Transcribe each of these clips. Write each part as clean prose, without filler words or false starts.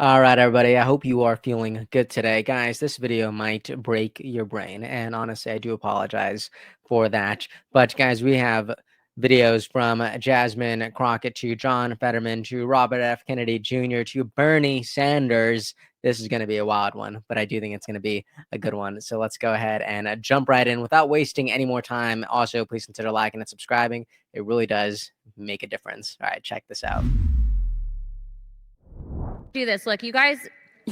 All right, everybody. I hope you are feeling good today. Guys, this video might break your brain. And honestly, I do apologize for that. But guys, we have videos from Jasmine Crockett to John Fetterman to Robert F. Kennedy Jr. to Bernie Sanders. This is going to be a wild one, but I do think it's going to be a good one. So let's go ahead and jump right in without wasting any more time. Also, please consider liking and subscribing. It really does make a difference. All right, check this out. Do this. Look, you guys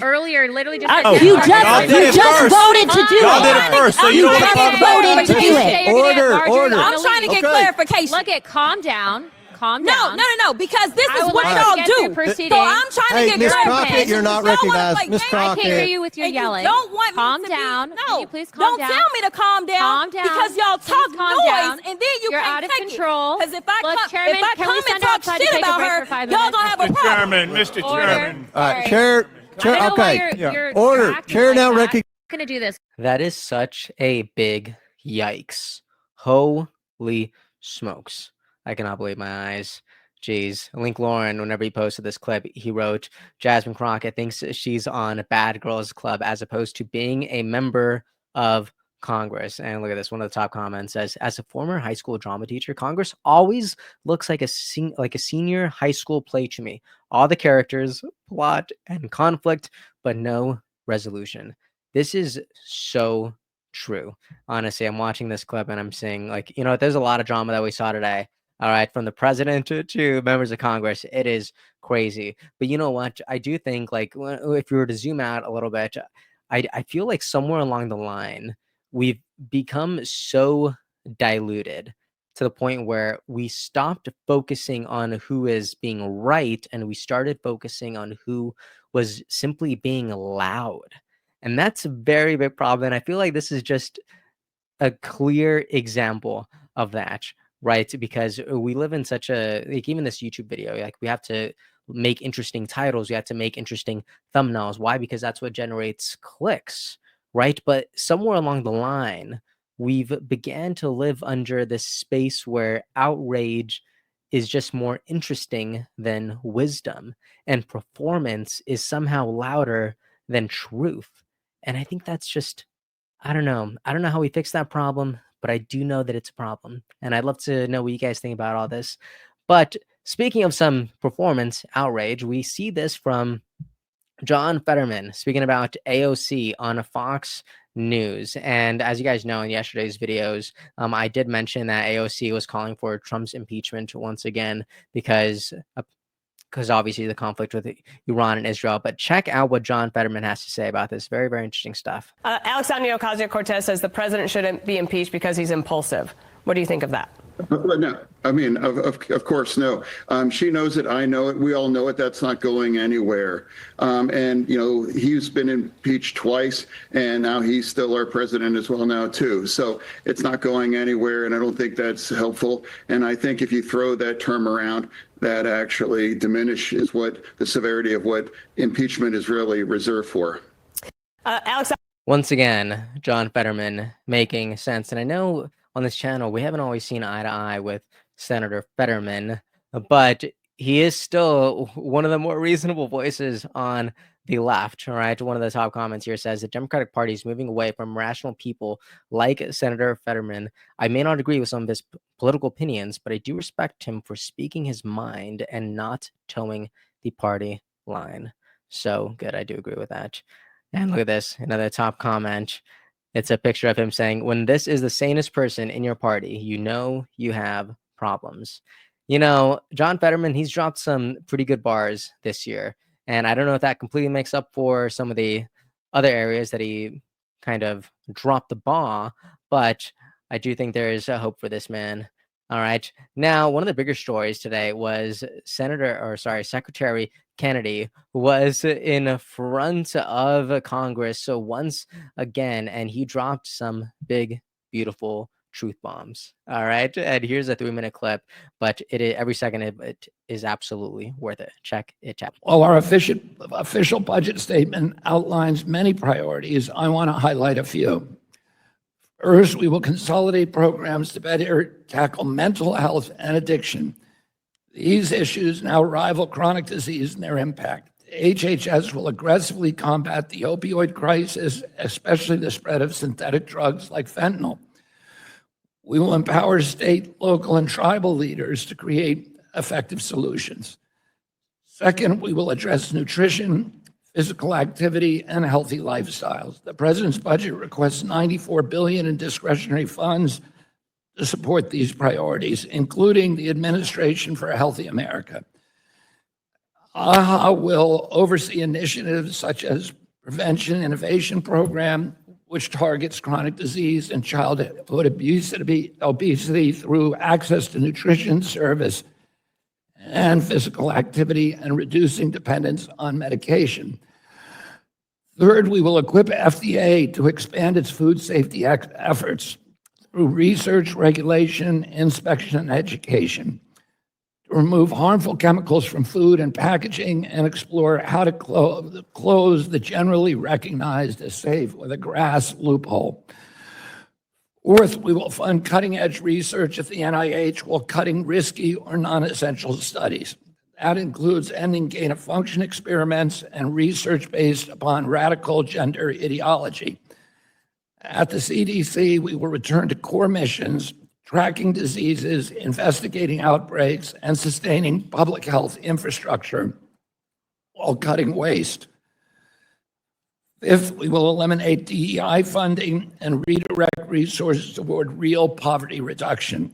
earlier literally just you just voted to do it. Y'all did it first, so you don't want to talk about voted to do it. Order. I'm trying to get clarification. Look at calm down. Calm down. No, because this is what y'all do. So I'm trying to get Miss clarification. Crockett, you're not recognized. Miss I can't hear Crockett. you with your And yelling. You don't want calm me to down. Be, Can no, you please calm down? Don't tell me to calm down. Calm down. Because y'all talk calm noise, down. and then you You're can't out of take control. Because if I Look, come, Chairman, if I can come we and send talk outside to shit take a about break her, for 5 y'all minutes? gonna have a problem. Mr. Order. Chairman. Chair. I don't know why Okay. you're Order. acting Chair like now. that. I'm gonna do this. That is such a big yikes. Holy smokes. I cannot believe my eyes. Jeez. Link Lauren, whenever he posted this clip, he wrote, Jasmine Crockett thinks she's on Bad Girls Club as opposed to being a member of Congress. And look at this. One of the top comments says, as a former high school drama teacher, Congress always looks like a senior high school play to me. All the characters, plot, and conflict, but no resolution. This is so true. Honestly, I'm watching this clip and I'm saying, like, there's a lot of drama that we saw today. All right, from the president to members of Congress, it is crazy. But you know what? I do think, like, if you were to zoom out a little bit, I feel like somewhere along the line, we've become so diluted to the point where we stopped focusing on who is being right and we started focusing on who was simply being loud. And that's a very big problem. And I feel like this is just a clear example of that. Right, because we live in such a, like, even this YouTube video, like, we have to make interesting titles, we have to make interesting thumbnails. Why? Because that's what generates clicks, right? But somewhere along the line, we've began to live under this space where outrage is just more interesting than wisdom, and performance is somehow louder than truth. And I think that's just, I don't know how we fix that problem, but I do know that it's a problem. And I'd love to know what you guys think about all this. But speaking of some performance outrage, we see this from John Fetterman speaking about AOC on Fox News. And as you guys know, in yesterday's videos, I did mention that AOC was calling for Trump's impeachment once again because obviously the conflict with Iran and Israel. But check out what John Fetterman has to say about this. Very, very interesting stuff. Alexandria Ocasio-Cortez says the president shouldn't be impeached because he's impulsive. What do you think of that? No, I mean, of course, no. She knows it. I know it. We all know it. That's not going anywhere. And, he's been impeached twice, and now he's still our president as well now, too. So it's not going anywhere, and I don't think that's helpful. And I think if you throw that term around, that actually diminishes what the severity of what impeachment is really reserved for. Once again, John Fetterman making sense. And I know on this channel, we haven't always seen eye to eye with Senator Fetterman, but he is still one of the more reasonable voices on the left. All right. One of the top comments here says the Democratic Party is moving away from rational people like Senator Fetterman. I may not agree with some of his political opinions, but I do respect him for speaking his mind and not towing the party line. So good. I do agree with that. And look at this. Another top comment. It's a picture of him saying, when this is the sanest person in your party, you have problems. John Fetterman, he's dropped some pretty good bars this year. And I don't know if that completely makes up for some of the other areas that he kind of dropped the ball, but I do think there is a hope for this man. All right. Now, one of the bigger stories today was Secretary Kennedy was in front of Congress. So once again, and he dropped some big, beautiful truth bombs. All right. And here's a 3-minute clip, but every second it is absolutely worth it. Check it out. While our official budget statement outlines many priorities, I want to highlight a few. First, we will consolidate programs to better tackle mental health and addiction. These issues now rival chronic disease in their impact. HHS will aggressively combat the opioid crisis, especially the spread of synthetic drugs like fentanyl. We will empower state, local, and tribal leaders to create effective solutions. Second, we will address nutrition, physical activity, and healthy lifestyles. The president's budget requests $94 billion in discretionary funds to support these priorities, including the Administration for a Healthy America. AHA will oversee initiatives such as Prevention Innovation Program, which targets chronic disease and childhood obesity through access to nutrition service and physical activity and reducing dependence on medication. Third, we will equip FDA to expand its food safety efforts through research, regulation, inspection, and education, to remove harmful chemicals from food and packaging and explore how to close the generally recognized as safe with a grass loophole. Fourth, we will fund cutting-edge research at the NIH while cutting risky or non-essential studies. That includes ending gain-of-function experiments and research based upon radical gender ideology. At the CDC, we will return to core missions, tracking diseases, investigating outbreaks, and sustaining public health infrastructure while cutting waste. Fifth, we will eliminate DEI funding and redirect resources toward real poverty reduction.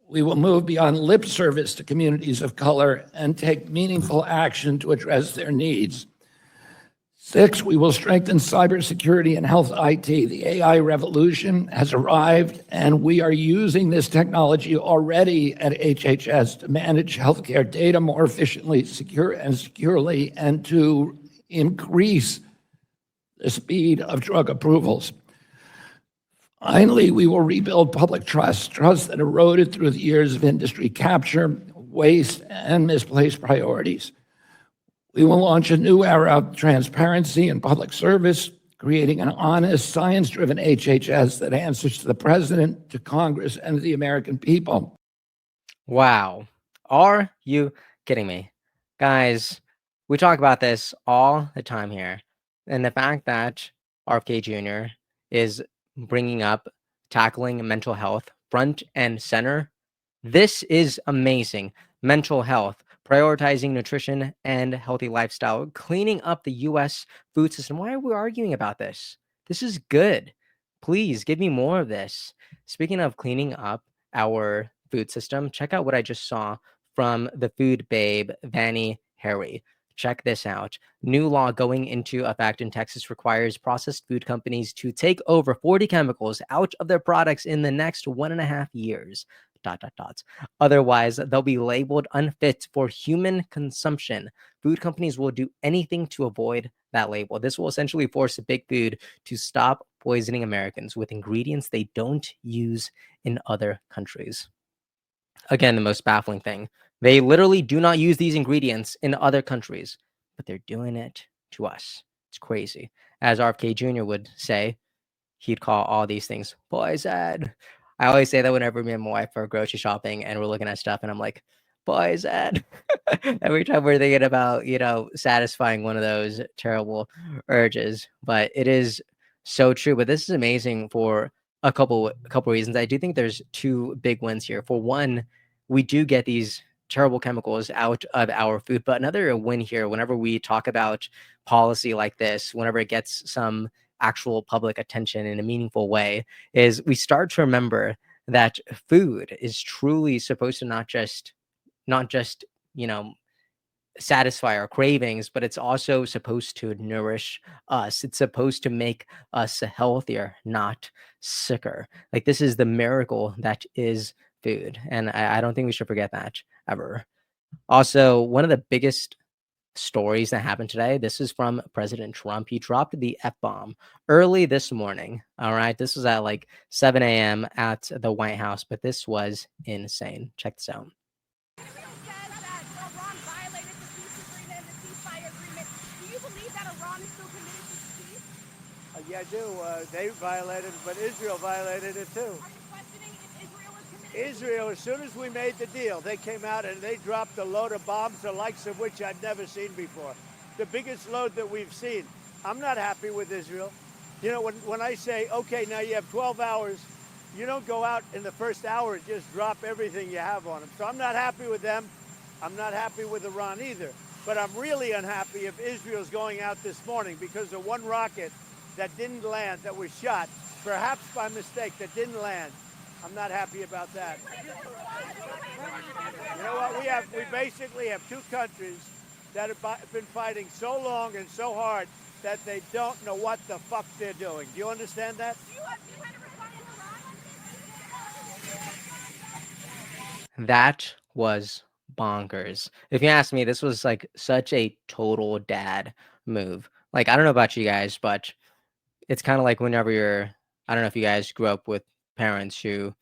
We will move beyond lip service to communities of color and take meaningful action to address their needs. Six, we will strengthen cybersecurity and health IT. The AI revolution has arrived, and we are using this technology already at HHS to manage healthcare data more efficiently, securely, and to increase the speed of drug approvals. Finally, we will rebuild public trust that eroded through the years of industry capture, waste, and misplaced priorities. We will launch a new era of transparency and public service, creating an honest, science-driven HHS that answers to the president, to Congress, and to the American people. Wow. Are you kidding me? Guys, we talk about this all the time here. And the fact that RFK Jr. is bringing up tackling mental health front and center, this is amazing. Mental health, prioritizing nutrition and healthy lifestyle, cleaning up the U.S. food system. Why are we arguing about this? This is good. Please give me more of this. Speaking of cleaning up our food system, check out what I just saw from the food babe, Vanny Harry. Check this out. New law going into effect in Texas requires processed food companies to take over 40 chemicals out of their products in the next 1.5 years. ... Otherwise, they'll be labeled unfit for human consumption. Food companies will do anything to avoid that label. This will essentially force big food to stop poisoning Americans with ingredients they don't use in other countries. Again, the most baffling thing. They literally do not use these ingredients in other countries, but they're doing it to us. It's crazy. As RFK Jr. would say, he'd call all these things poison. I always say that whenever me and my wife are grocery shopping and we're looking at stuff and I'm like, poison. Every time we're thinking about, satisfying one of those terrible urges. But it is so true. But this is amazing for a couple reasons. I do think there's two big wins here. For one, we do get these terrible chemicals out of our food. But another win here, whenever we talk about policy like this, whenever it gets some actual public attention in a meaningful way, is we start to remember that food is truly supposed to not just satisfy our cravings, but it's also supposed to nourish us. It's supposed to make us healthier, not sicker. Like, this is the miracle that is food, and I don't think we should forget that ever. Also, one of the biggest stories that happened today, this is from President Trump. He dropped the F-bomb early this morning. All right, this was at like 7 a.m. at the White House, but this was insane. Check this out. Yeah, I do. They violated it, but Israel violated it too. Israel, as soon as we made the deal, they came out and they dropped a load of bombs, the likes of which I've never seen before. the biggest load that we've seen. I'm not happy with Israel. You know, when I say, okay, now you have 12 hours, you don't go out in the first hour and just drop everything you have on them. So I'm not happy with them. I'm not happy with Iran either. But I'm really unhappy if Israel's going out this morning because of one rocket that didn't land, that was shot, perhaps by mistake, that didn't land. I'm not happy about that. You know what? We basically have two countries that have been fighting so long and so hard that they don't know what the fuck they're doing. Do you understand that? That was bonkers. If you ask me, this was like such a total dad move. Like, I don't know about you guys, but it's kind of like whenever I don't know if you guys grew up with parents who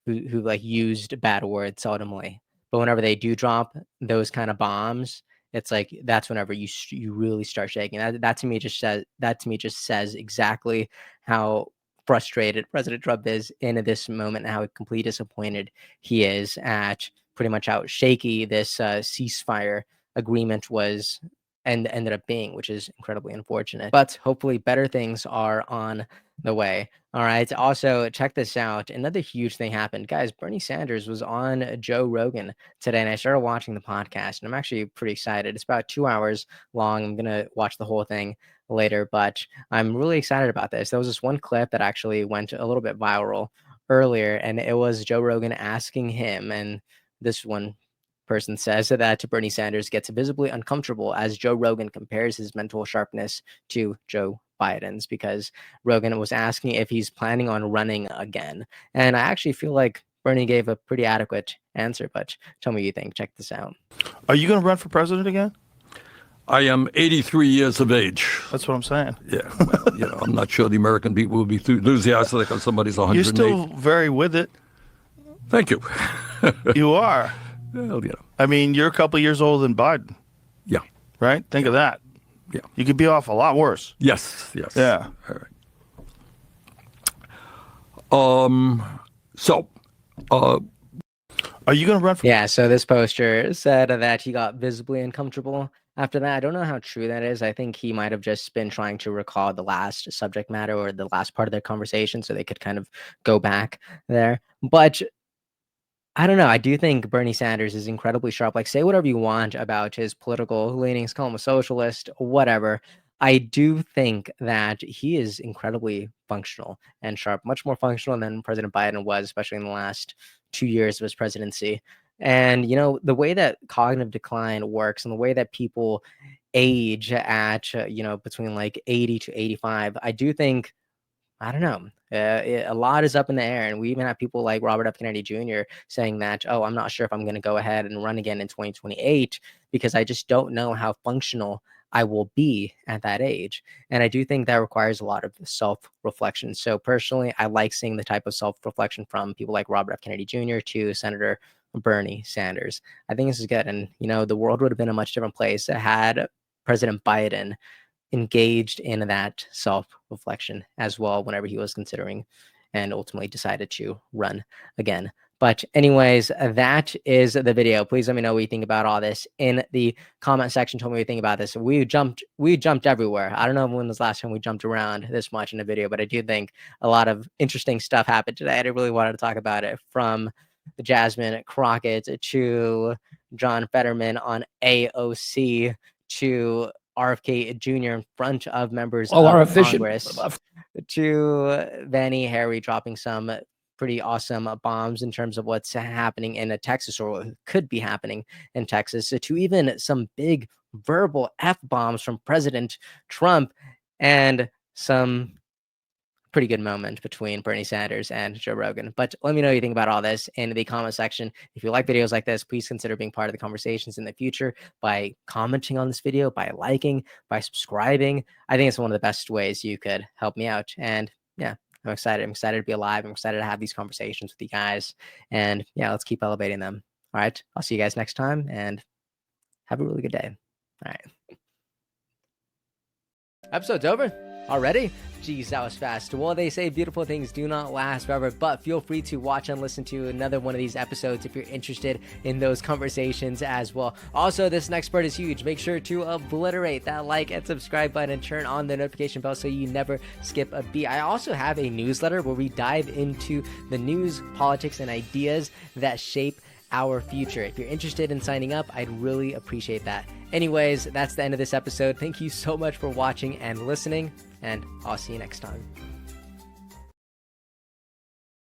like used bad words ultimately, but whenever they do drop those kind of bombs, it's like that's whenever you really start shaking. That to me just says exactly how frustrated President Trump is in this moment and how completely disappointed he is at pretty much how shaky this ceasefire agreement was and ended up being, which is incredibly unfortunate. But hopefully better things are on the way. All right. Also, check this out. Another huge thing happened. Guys, Bernie Sanders was on Joe Rogan today, and I started watching the podcast, and I'm actually pretty excited. It's about 2 hours long. I'm going to watch the whole thing later, but I'm really excited about this. There was this one clip that actually went a little bit viral earlier, and it was Joe Rogan asking him, and this one person says that Bernie Sanders gets visibly uncomfortable as Joe Rogan compares his mental sharpness to Joe Biden's, because Rogan was asking if he's planning on running again. And I actually feel like Bernie gave a pretty adequate answer, but tell me what you think. Check this out. Are you going to run for president again? I am 83 years of age. That's what I'm saying. Yeah, well, I'm not sure the American people will be enthusiastic on somebody's 108. You're still very with it. Thank you. You are. Well, I mean, you're a couple years older than Biden. Yeah. Right? Think of that. Yeah. You could be off a lot worse. Yes. Yeah. All right. So, are you going to run for? Yeah. So this poster said that he got visibly uncomfortable after that. I don't know how true that is. I think he might have just been trying to recall the last subject matter or the last part of their conversation so they could kind of go back there. But I don't know. I do think Bernie Sanders is incredibly sharp. Like, say whatever you want about his political leanings, call him a socialist, whatever. I do think that he is incredibly functional and sharp, much more functional than President Biden was, especially in the last 2 years of his presidency. And, you know, the way that cognitive decline works and the way that people age at, between like 80 to 85, I do think, I don't know. A lot is up in the air. And we even have people like Robert F. Kennedy Jr. saying that, oh, I'm not sure if I'm going to go ahead and run again in 2028 because I just don't know how functional I will be at that age. And I do think that requires a lot of self-reflection. So personally, I like seeing the type of self-reflection from people like Robert F. Kennedy Jr. to Senator Bernie Sanders. I think this is good. And, the world would have been a much different place had President Biden engaged in that self-reflection as well whenever he was considering and ultimately decided to run again. But anyways, that is the video. Please let me know what you think about all this in the comment section. Tell me what you think about this. We jumped everywhere. I don't know when was the last time we jumped around this much in a video, but I do think a lot of interesting stuff happened today. I really wanted to talk about it, from Jasmine Crockett to John Fetterman on AOC to RFK Jr. in front of members of Congress, to Vanny Harry dropping some pretty awesome bombs in terms of what's happening in Texas, or what could be happening in Texas, to even some big verbal F-bombs from President Trump, and some pretty good moment between Bernie Sanders and Joe Rogan. But let me know what you think about all this in the comment section. If you like videos like this, please consider being part of the conversations in the future by commenting on this video, by liking, by subscribing. I think it's one of the best ways you could help me out. And yeah, I'm excited. I'm excited to be alive. I'm excited to have these conversations with you guys. And yeah, let's keep elevating them. All right. I'll see you guys next time, and have a really good day. All right. Episode's over. Already? Geez, that was fast. Well, they say beautiful things do not last forever, but feel free to watch and listen to another one of these episodes if you're interested in those conversations as well. Also, this next part is huge. Make sure to obliterate that like and subscribe button and turn on the notification bell so you never skip a beat. I also have a newsletter where we dive into the news, politics, and ideas that shape our future. If you're interested in signing up, I'd really appreciate that. Anyways, that's the end of this episode. Thank you so much for watching and listening, and I'll see you next time.